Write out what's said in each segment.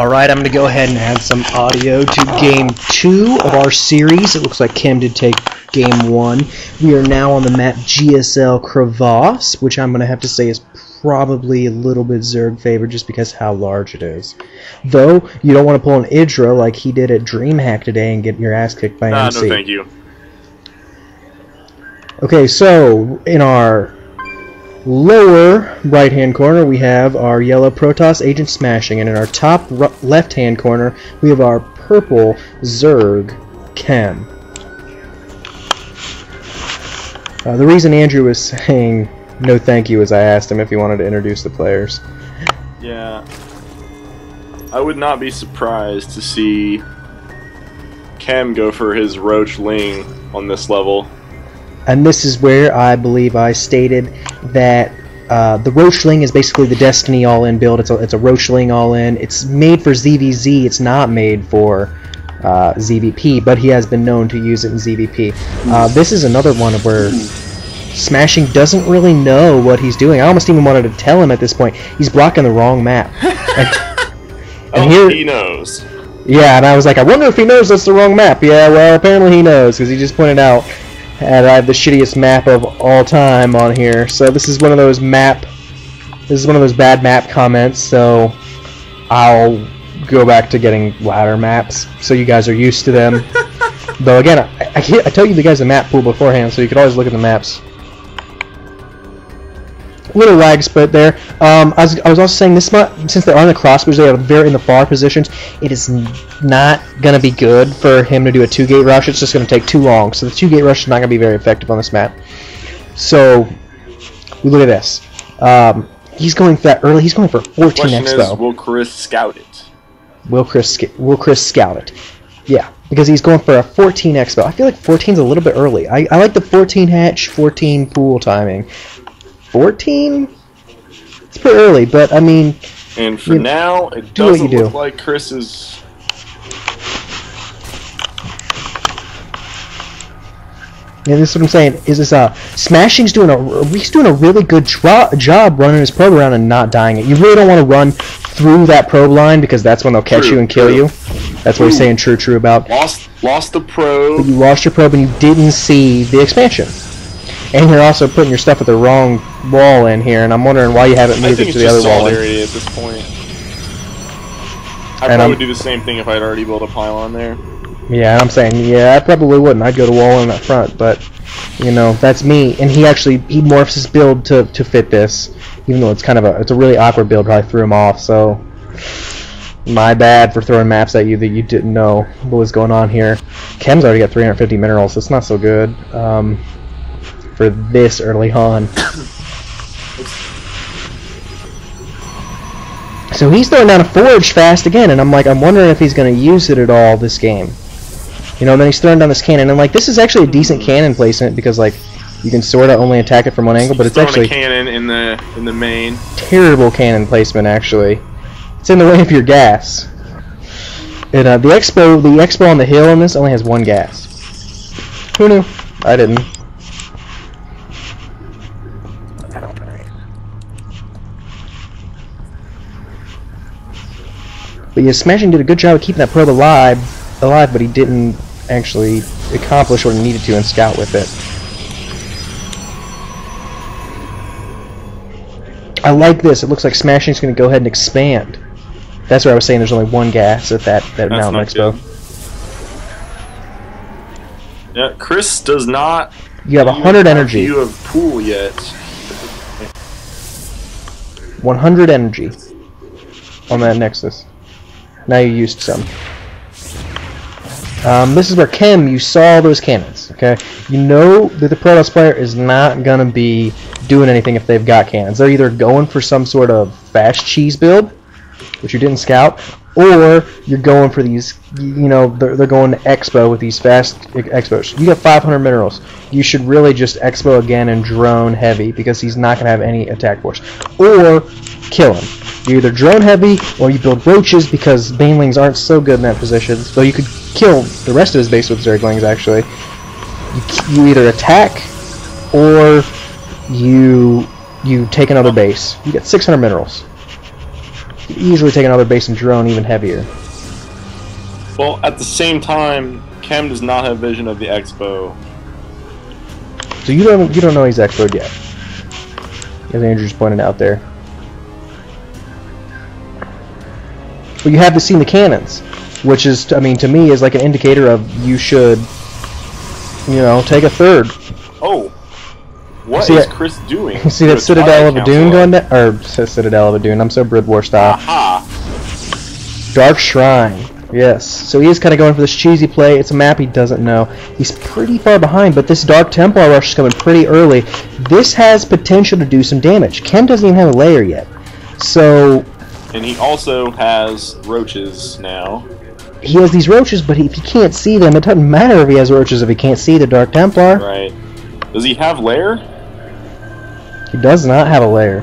Alright, I'm going to go ahead and add some audio to Game 2 of our series. It looks like Kim did take Game 1. We are now on the map GSL Crevasse, which I'm going to have to say is probably a little bit Zerg favored just because how large it is. Though, you don't want to pull an Idra like he did at DreamHack today and get your ass kicked by MC. No, thank you. Okay, so in our lower right-hand corner we have our yellow Protoss AgentSmashing, and in our top left-hand corner we have our purple Zerg Chem. The reason Andrew was saying no thank you is I asked him if he wanted to introduce the players. Yeah. I would not be surprised to see Chem go for his Roach Ling on this level. And this is where I believe I stated that the Roachling is basically the Destiny all-in build. It's a Roachling all-in. It's made for ZVZ. It's not made for ZVP, but he has been known to use it in ZVP. This is another one where Smashing doesn't really know what he's doing. I almost even wanted to tell him at this point. He's blocking the wrong map. And here, he knows. Yeah, and I was like, I wonder if he knows that's the wrong map. Yeah, well, apparently he knows, because he just pointed out and I have the shittiest map of all time on here. So this is one of those bad map comments, so I'll go back to getting ladder maps so you guys are used to them. Though again, I tell you the guys the map pool beforehand, so you can always look at the maps. Little lag split there. I was also saying this map, since they're on the crossbars, they're in the far positions. It is not going to be good for him to do a 2-gate rush. It's just going to take too long. So the 2-gate rush is not going to be very effective on this map. So we look at this. He's going for that early. He's going for 14 Question expo. Is, will Chris scout it? Will Chris scout it? Yeah, because he's going for a 14 expo. I feel like 14 is a little bit early. I like the 14 hatch, 14 pool timing. 14? It's pretty early, but I mean... And for now, it doesn't look like Chris is... Yeah, this is what I'm saying. Is this Smashing's doing a really good job running his probe around and not dying it. You really don't want to run through that probe line because that's when they'll catch you and kill you. That's what he's saying true about. Lost the probe. But you lost your probe and you didn't see the expansion. And you're also putting your stuff at the wrong wall in here, and I'm wondering why you haven't moved it to the other wall. I think it's just solidarity at this point. I probably would do the same thing if I'd already built a pylon there. Yeah, I'm saying, yeah, I probably wouldn't. I'd go to wall in that front, but, you know, that's me. And he morphs his build to fit this, even though it's kind of it's a really awkward build. Probably threw him off, so my bad for throwing maps at you that you didn't know what was going on here. Chem's already got 350 minerals, so it's not so good. For this early on. So he's throwing down a forge fast again, and I'm wondering if he's going to use it at all this game. You know, and then he's throwing down this cannon, and this is actually a decent cannon placement because you can sort of only attack it from one angle, but it's actually a cannon in the main. Terrible cannon placement actually. It's in the way of your gas. And the expo on the hill on this only has one gas. Who knew? I didn't. But yeah, Smashing did a good job of keeping that probe alive, but he didn't actually accomplish what he needed to and scout with it. I like this. It looks like Smashing's going to go ahead and expand. That's where I was saying there's only one gas at that Mountain Expo. Good. Yeah, Chris does not. You have 100 energy. You have pool yet. 100 energy on that Nexus. Now you used some. This is where Chem, you saw those cannons, okay? You know that the Protoss player is not going to be doing anything if they've got cannons. They're either going for some sort of fast cheese build, which you didn't scout, or you're going for these, you know, they're going to Expo with these fast Expos. You got 500 minerals. You should really just Expo again and drone heavy because he's not going to have any attack force. Or kill him. You either drone heavy or you build roaches because banelings aren't so good in that position. So you could kill the rest of his base with zerglings actually. You either attack or you take another base. You get 600 minerals. Could easily take another base and drone even heavier. Well, at the same time, Chem does not have vision of the Expo. So you don't know he's exploded yet, as Andrew just pointed out there. But you have seen the cannons, which is, I mean, to me is like an indicator of you should, you know, take a third. Oh, what is Chris doing? You see that Citadel of a Dune going down? Or Citadel of a Dune, I'm so Brid War style. Aha! Dark Shrine. Yes, so he is kind of going for this cheesy play. It's a map he doesn't know. He's pretty far behind, but this Dark Templar rush is coming pretty early. This has potential to do some damage. Chem doesn't even have a layer yet. So... And he also has roaches now. He has these roaches, but if he can't see them, it doesn't matter if he has roaches if he can't see the Dark Templar. Right. Does he have layer? He does not have a layer.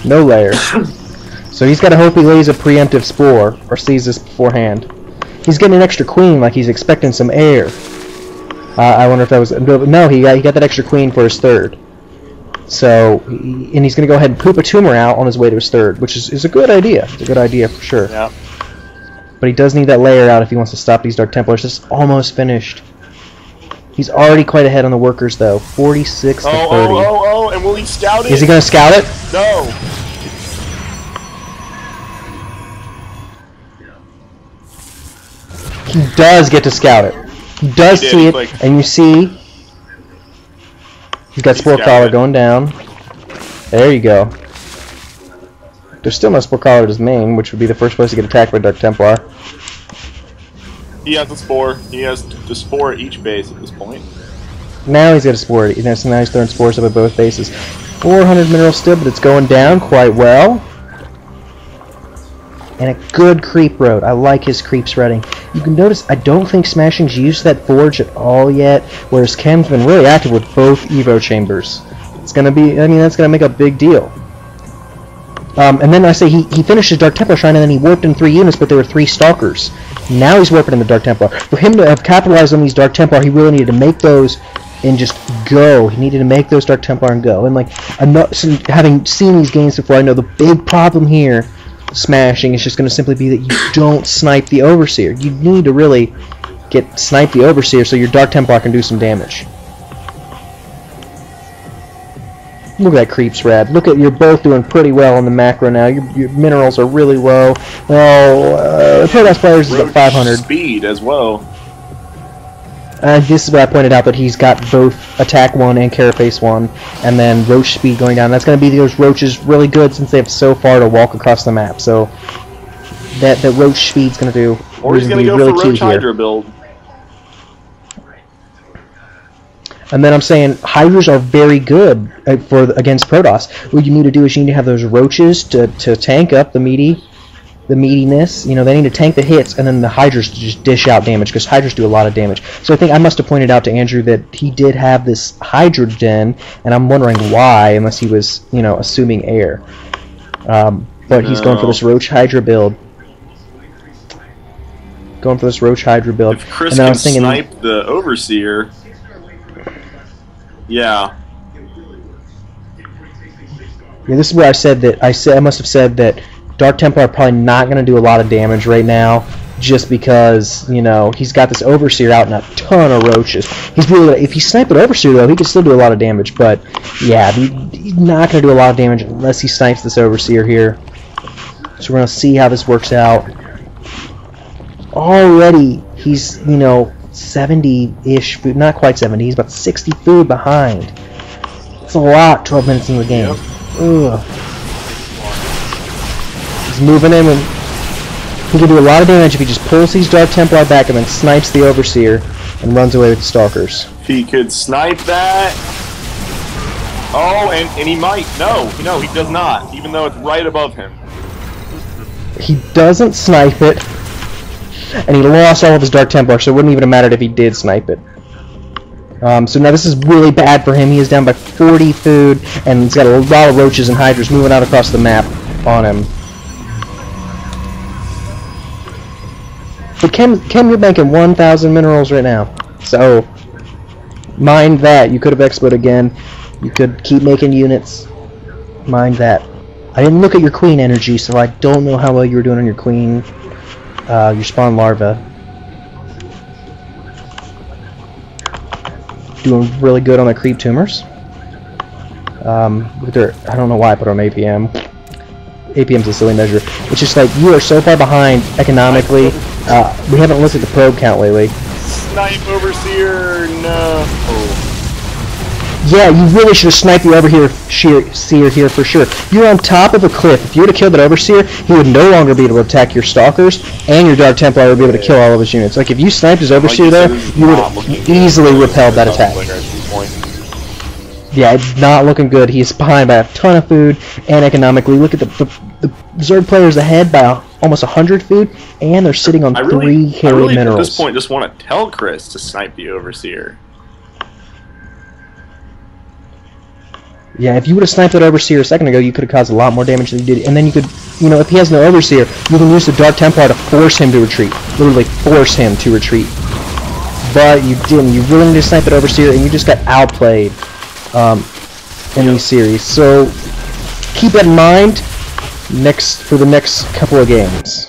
No layer. So he's got to hope he lays a preemptive spore, or sees this beforehand. He's getting an extra queen, like he's expecting some air. I wonder if that was... No, he got that extra queen for his third. So, and he's going to go ahead and poop a tumor out on his way to his third, which is a good idea. It's a good idea for sure. Yeah. But he does need that layer out if he wants to stop these Dark Templars. This is almost finished. He's already quite ahead on the workers, though. 46 to 30. Oh, and will he scout it? Is he going to scout it? No. He does get to scout it. He does see it, and you see he's got Spore Collar going down. There you go. There's still no Spore Collar at his main, which would be the first place to get attacked by Dark Templar. He has the spore. He has the spore at each base at this point. Now he's got a spore. Now he's throwing spores up at both bases. 400 minerals still, but it's going down quite well. And a good creep road. I like his creep spreading. You can notice I don't think Smashing's used that forge at all yet, whereas Chem's been really active with both Evo chambers. It's gonna be, I mean, that's gonna make a big deal. And then I say he finished his Dark Templar Shrine and then he warped in 3 units, but there were 3 Stalkers. Now he's warping in the Dark Templar. For him to have capitalized on these Dark Templar, he really needed to make those and just go. He needed to make those Dark Templar and go. And like, having seen these games before, I know the big problem here, Smashing, is just going to simply be that you don't snipe the Overseer. You need to really snipe the Overseer so your Dark Templar can do some damage. Look at that creeps, Rad. Look at, you're both doing pretty well on the macro now. Your minerals are really low. Well, Paradise Players is at 500. Speed as well. This is what I pointed out, that he's got both Attack 1 and Carapace 1, and then Roach speed going down. That's going to be those Roaches really good since they have so far to walk across the map. So that Roach speed's going to do. Or he's going to go really for Roach Hydra build. And then I'm saying Hydras are very good against Protoss. What you need to do is you need to have those Roaches to tank up the meatiness. You know, they need to tank the hits, and then the Hydras to just dish out damage, because Hydras do a lot of damage. So I think I must have pointed out to Andrew that he did have this Hydra den, and I'm wondering why, unless he was, you know, assuming air. But he's going for this Roach Hydra build. Going for this Roach Hydra build. If Chris can snipe the Overseer... Yeah. Yeah, this is where I said that I must have said that Dark Templar are probably not going to do a lot of damage right now, just because, you know, he's got this Overseer out and a ton of Roaches. He's really, if he sniped an Overseer though, he could still do a lot of damage. But yeah, he's not going to do a lot of damage unless he snipes this Overseer here. So we're going to see how this works out. Already, he's, you know, 70-ish food, not quite 70, he's about 60 food behind. It's a lot, 12 minutes into the game. Ugh. He's moving in, and he can do a lot of damage if he just pulls these Dark Templar back and then snipes the Overseer and runs away with the Stalkers. He could snipe that. Oh, and he might. No, he does not, even though it's right above him. He doesn't snipe it. And he lost all of his Dark Templar, so it wouldn't even have mattered if he did snipe it. So now this is really bad for him. He is down by 40 food, and he's got a lot of Roaches and Hydras moving out across the map on him. But Chem, you're banking 1,000 minerals right now. So, mind that. You could have exploded again. You could keep making units. Mind that. I didn't look at your queen energy, so I don't know how well you were doing on your queen, your spawn larva. Doing really good on the creep tumors. With their, I don't know why I put on APM. APM's a silly measure. It's just like you are so far behind economically. We haven't looked at the probe count lately. Snipe Overseer, no. Yeah, you really should have sniped the Overseer here for sure. You're on top of a cliff. If you were to kill that Overseer, he would no longer be able to attack your Stalkers, and your Dark Templar would be able to kill all of his units. Like, if you sniped his Overseer there, you would have easily repelled that attack. Yeah, it's not looking good. He's behind by a ton of food, and economically, look at the Zerg players ahead by almost 100 food, and they're sitting on 3 carried minerals. At this point, just want to tell Chris to snipe the Overseer. Yeah, if you would have sniped that Overseer a second ago, you could have caused a lot more damage than you did. And then you could, you know, if he has no Overseer, you can use the Dark Templar to force him to retreat. Literally force him to retreat. But you didn't. You really need to snipe that Overseer, and you just got outplayed in these series. So keep that in mind for the next couple of games.